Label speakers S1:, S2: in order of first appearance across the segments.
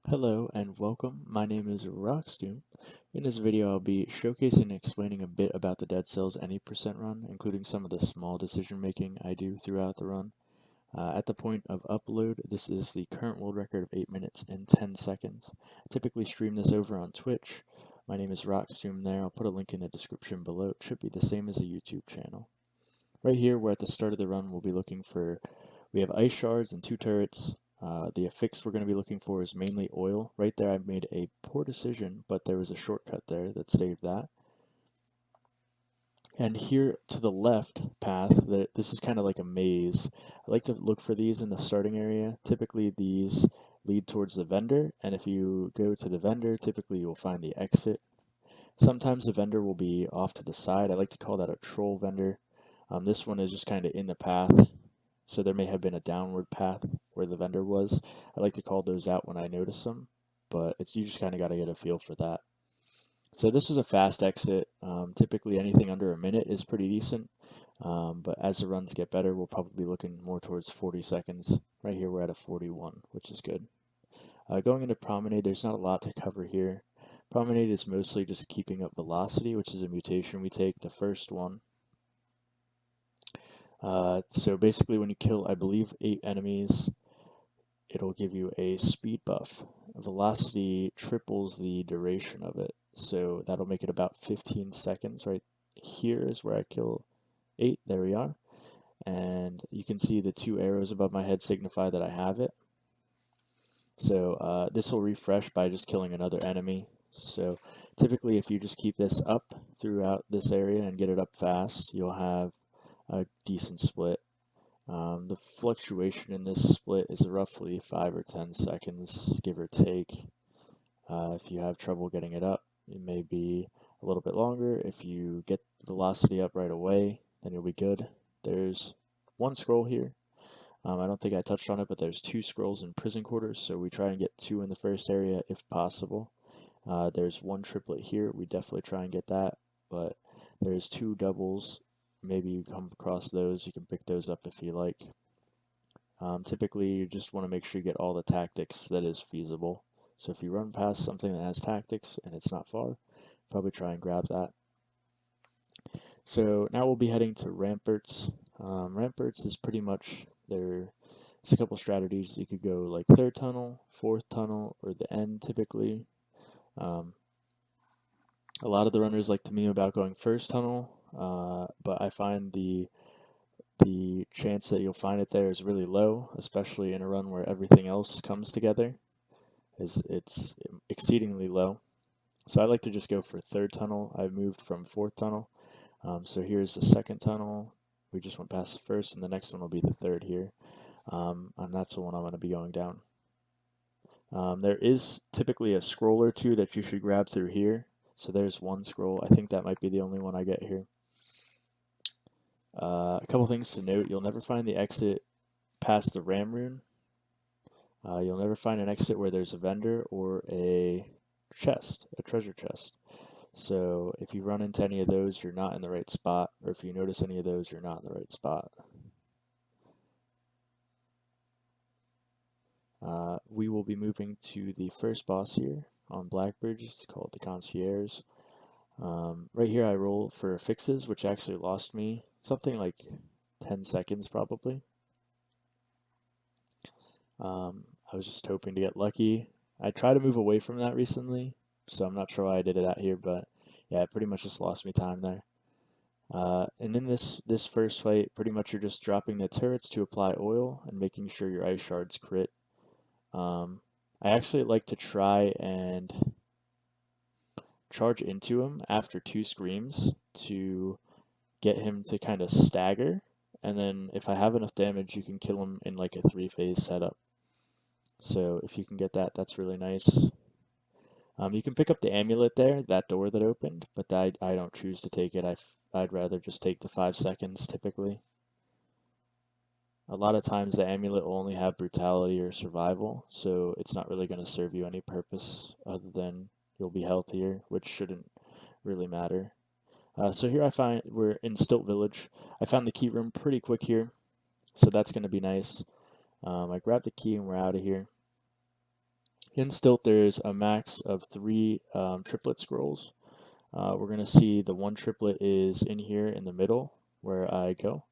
S1: Hello and welcome. My name is Rockstoom. In this video, I'll be showcasing and explaining a bit about the Dead Cells any percent run, including some of the small decision making I do throughout the run. At the point of upload, this is the current world record of 8 minutes and 10 seconds. I typically stream this over on Twitch. My name is Rockstoom there. I'll put a link in the description below. It should be the same as a YouTube channel. Right here, we're at the start of the run. We'll be looking for, we have ice shards and 2 turrets. The affix we're going to be looking for is mainly oil. Right there I made a poor decision, but there was a shortcut there that saved that. And here to the left path, this is kind of like a maze. I like to look for these in the starting area. Typically these lead towards the vendor, and if you go to the vendor, typically you'll find the exit. Sometimes the vendor will be off to the side. I like to call that a troll vendor. This one is just kind of in the path. So there may have been a downward path where the vendor was. I like to call those out when I notice them, but you just kind of got to get a feel for that. So this was a fast exit. Typically anything under a minute is pretty decent, but as the runs get better, we'll probably be looking more towards 40 seconds. Right here we're at a 41, which is good. Going into Promenade, there's not a lot to cover here. Promenade is mostly just keeping up velocity, which is a mutation we take, the first one. So basically when you kill, I believe, 8 enemies, it'll give you a speed buff. Velocity triples the duration of it, so that'll make it about 15 seconds. Right here is where I kill 8, there we are. And you can see the 2 arrows above my head signify that I have it. So this will refresh by just killing another enemy. So typically if you just keep this up throughout this area and get it up fast, you'll have a decent split. The fluctuation in this split is roughly 5 or 10 seconds, give or take. If you have trouble getting it up, it may be a little bit longer. If you get velocity up right away, then you'll be good. There's 1 scroll here. I don't think I touched on it, but there's 2 scrolls in prison quarters, so we try and get 2 in the first area if possible. There's 1 triplet here. We definitely try and get that, but there's 2 doubles. Maybe you come across those. You can pick those up if you like. Typically, you just want to make sure you get all the tactics that is feasible. So if you run past something that has tactics and it's not far, probably try and grab that. So now we'll be heading to ramparts. Ramparts is pretty much there's a couple strategies. You could go like 3rd tunnel, 4th tunnel, or the end typically. A lot of the runners like to meme about going 1st tunnel, but I find the chance that you'll find it there is really low, especially in a run where everything else comes together. It's exceedingly low. So I like to just go for 3rd tunnel. I moved from 4th tunnel. So here's the 2nd tunnel. We just went past the 1st, and the next one will be the 3rd here. And that's the one I'm going to be going down. There is typically a scroll or 2 that you should grab through here. So there's 1 scroll. I think that might be the only one I get here. A couple things to note: you'll never find the exit past the ram rune. You'll never find an exit where there's a vendor or a chest, a treasure chest. So if you run into any of those, you're not in the right spot, or if you notice any of those, you're not in the right spot. We will be moving to the first boss here on Blackbridge. It's called the Concierge. Right here I roll for fixes, which actually lost me something like 10 seconds probably. I was just hoping to get lucky. I tried to move away from that recently, so I'm not sure why I did it out here, but yeah, it pretty much just lost me time there. And in this first fight, pretty much you're just dropping the turrets to apply oil and making sure your ice shards crit. I actually like to try and charge into him after 2 screams to get him to kind of stagger, and then if I have enough damage, you can kill him in like a 3-phase setup. So if you can get that, that's really nice. You can pick up the amulet there, that door that opened, but I don't choose to take it. I'd rather just take the 5 seconds typically. A lot of times the amulet will only have brutality or survival, so it's not really going to serve you any purpose other than you'll be healthier, which shouldn't really matter. So here we're in Stilt Village. I found the key room pretty quick here, so that's going to be nice. I grabbed the key and we're out of here. In Stilt, there's a max of 3 triplet scrolls. We're going to see the one triplet is in here in the middle where I go.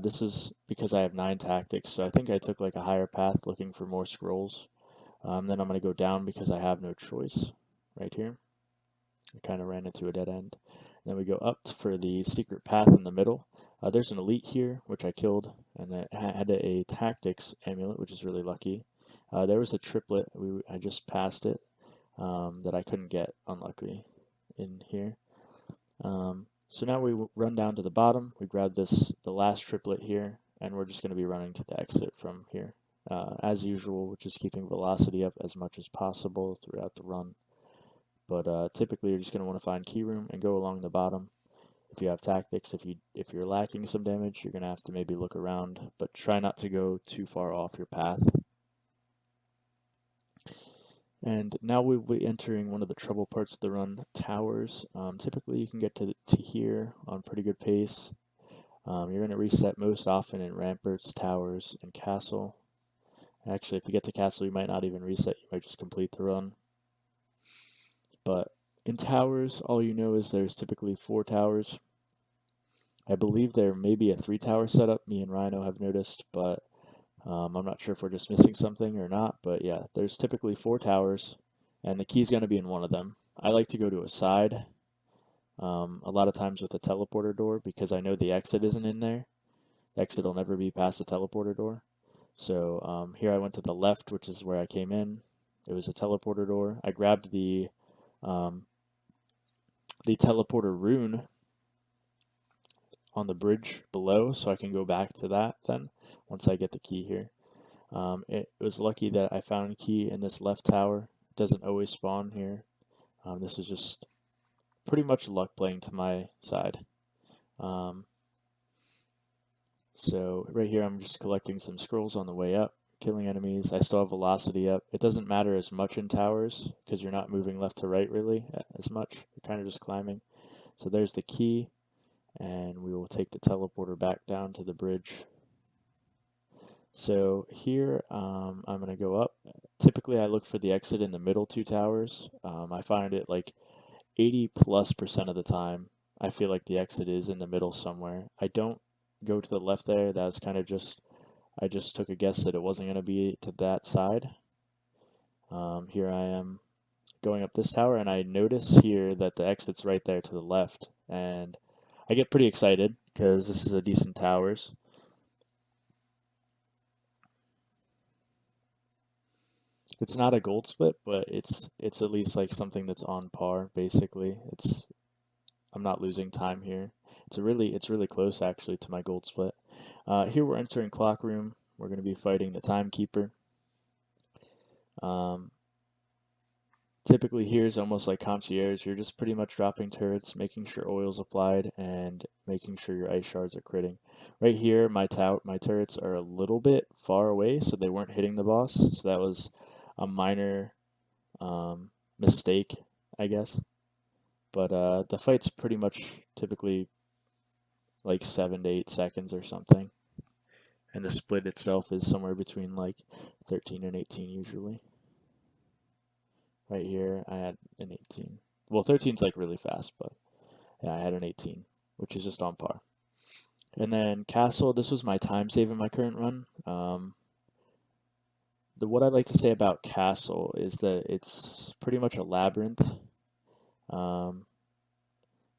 S1: This is because I have 9 tactics, so I think I took like a higher path looking for more scrolls. Then I'm going to go down because I have no choice right here. I kind of ran into a dead end. Then we go up for the secret path in the middle. There's an elite here, which I killed, and it had a tactics amulet, which is really lucky. There was a triplet, I just passed it, that I couldn't get, unluckily, in here. So now we run down to the bottom, we grab the last triplet here, and we're just going to be running to the exit from here. As usual, which is keeping velocity up as much as possible throughout the run. But typically you're just going to want to find key room and go along the bottom. If you have tactics, if you're lacking some damage, you're going to have to maybe look around, but try not to go too far off your path. And now we'll be entering one of the trouble parts of the run, towers. Typically you can get to here on pretty good pace. You're going to reset most often in ramparts, towers, and castle. Actually, if you get to castle, you might not even reset, you might just complete the run. But in towers, all you know is there's typically 4 towers. I believe there may be a 3-tower setup, me and Rhino have noticed, but I'm not sure if we're just missing something or not. But yeah, there's typically 4 towers, and the key's going to be in one of them. I like to go to a side, a lot of times with a teleporter door, because I know the exit isn't in there. The exit will never be past the teleporter door. So here I went to the left, which is where I came in. It was a teleporter door. I grabbed the teleporter rune on the bridge below, so I can go back to that then once I get the key here. It was lucky that I found a key in this left tower. It doesn't always spawn here. This was just pretty much luck playing to my side. So right here I'm just collecting some scrolls on the way up, killing enemies. I still have velocity up. It doesn't matter as much in towers because you're not moving left to right really as much. You're kind of just climbing. So there's the key, and we will take the teleporter back down to the bridge. So here I'm going to go up. Typically I look for the exit in the middle 2 towers. I find it like 80+% of the time I feel like the exit is in the middle somewhere. I don't go to the left there. That was kind of just, I just took a guess that it wasn't going to be to that side. Here I am going up this tower, and I notice here that the exit's right there to the left, and I get pretty excited because this is a decent towers. It's not a gold split, but it's at least like something that's on par basically. I'm not losing time here. It's really close actually to my gold split. Here we're entering clock room. We're going to be fighting the timekeeper. Typically here is almost like concierge. You're just pretty much dropping turrets, making sure oil's applied, and making sure your ice shards are critting. Right here, my turrets are a little bit far away, so they weren't hitting the boss. So that was a minor mistake, I guess. But the fight's pretty much typically like 7 to 8 seconds or something. And the split itself is somewhere between like 13 and 18 usually. Right here, I had an 18. Well, 13's like really fast, but yeah, I had an 18, which is just on par. And then Castle, this was my time save in my current run. What I like to say about Castle is that it's pretty much a labyrinth.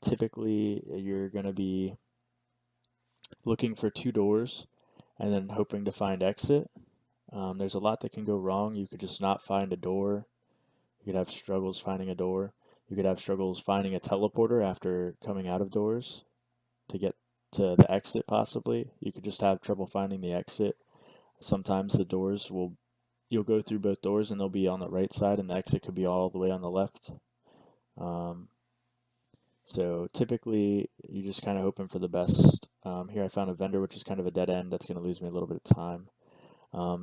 S1: Typically, you're going to be looking for 2 doors and then hoping to find exit. There's a lot that can go wrong. You could just not find a door. You could have struggles finding a door. You could have struggles finding a teleporter after coming out of doors to get to the exit possibly. You could just have trouble finding the exit. Sometimes the doors you'll go through both doors and they'll be on the right side and the exit could be all the way on the left. So typically you're just kind of hoping for the best. Here I found a vendor, which is kind of a dead end. That's going to lose me a little bit of time.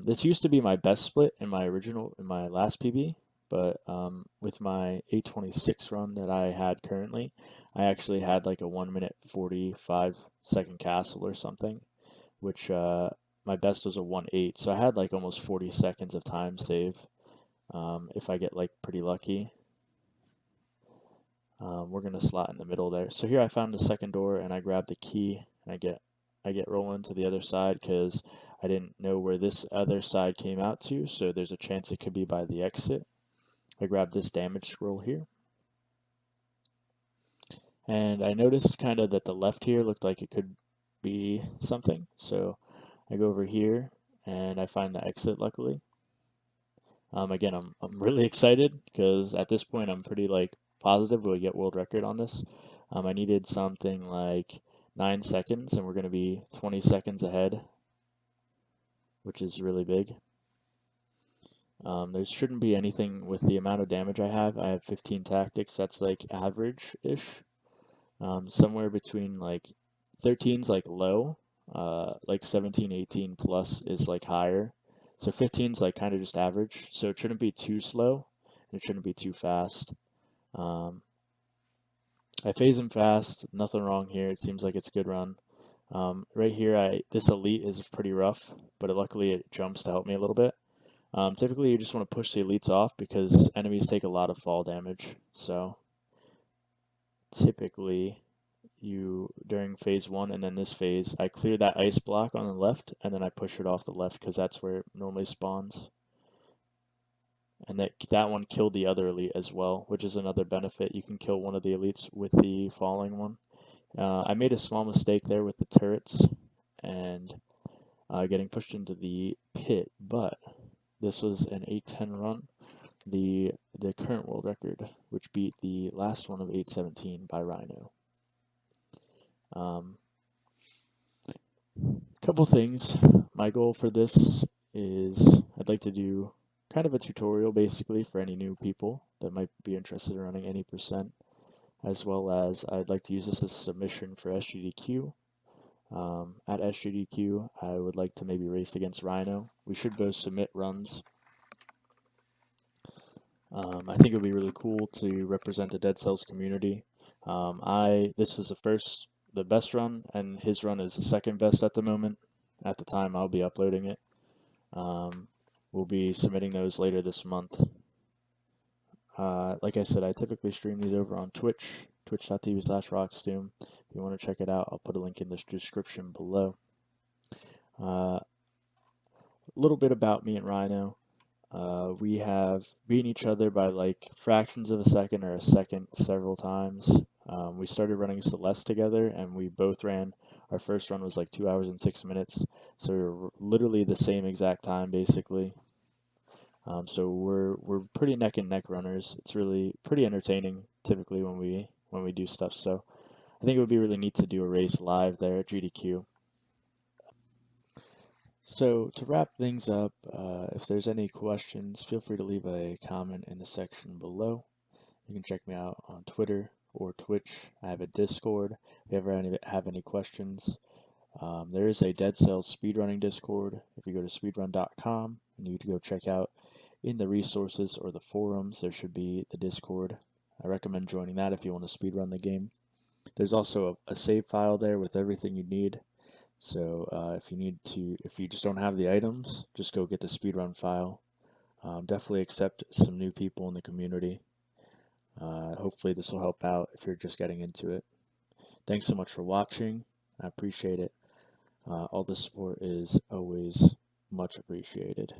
S1: This used to be my best split in my last PB, but with my 826 run that I had currently, I actually had like a 1 minute 45 second castle or something, which my best was a 1.8, so I had like almost 40 seconds of time save. if I get like pretty lucky. We're gonna slot in the middle there. So here I found the second door and I grab the key and I get rolling to the other side because I didn't know where this other side came out to, so there's a chance it could be by the exit. I grab this damage scroll here. And I noticed kind of that the left here looked like it could be something. So I go over here and I find the exit luckily. Again, I'm really excited because at this point I'm pretty like positive we'll get world record on this. I needed something like 9 seconds and we're going to be 20 seconds ahead, which is really big. There shouldn't be anything with the amount of damage I have. I have 15 tactics. That's like average-ish. Somewhere between like 13's like low, like 17, 18 plus is like higher. So 15's like kind of just average. So it shouldn't be too slow and it shouldn't be too fast. I phase him fast, nothing wrong here. It seems like it's a good run. Right here, this elite is pretty rough, but luckily it jumps to help me a little bit. Typically, you just want to push the elites off because enemies take a lot of fall damage. So typically, during phase 1 and then this phase, I clear that ice block on the left and then I push it off the left because that's where it normally spawns. And that one killed the other elite as well, which is another benefit. You can kill one of the elites with the falling one. I made a small mistake there with the turrets and getting pushed into the pit, but this was an 8:10 run, the current world record, which beat the last one of 8:17 by Rhino. Couple things. My goal for this is I'd like to do kind of a tutorial basically for any new people that might be interested in running any %, as well as I'd like to use this as a submission for SGDQ. At SGDQ, I would like to maybe race against Rhino. We should both submit runs. I think it would be really cool to represent the Dead Cells community. This was the best run, and his run is the second best at the moment. At the time I'll be uploading it. We'll be submitting those later this month. Like I said, I typically stream these over on Twitch, twitch.tv/rocksdoom. If you want to check it out, I'll put a link in the description below. A little bit about me and Rhino. We have beaten each other by like fractions of a second or a second several times. We started running Celeste together, and we both ran. Our first run was like 2 hours and 6 minutes, so we were literally the same exact time, basically. So we're pretty neck and neck runners. It's really pretty entertaining, typically when we do stuff. So I think it would be really neat to do a race live there at GDQ. So to wrap things up, if there's any questions, feel free to leave a comment in the section below. You can check me out on Twitter or Twitch. I have a Discord if you ever have any questions. There is a Dead Cells speedrunning Discord. If you go to speedrun.com and you go check out in the resources or the forums, there should be the Discord. I recommend joining that if you want to speedrun the game. There's also a save file there with everything you need. So if you just don't have the items, just go get the speedrun file. Definitely accept some new people in the community. Hopefully this will help out if you're just getting into it. Thanks so much for watching. I appreciate it. All the support is always much appreciated.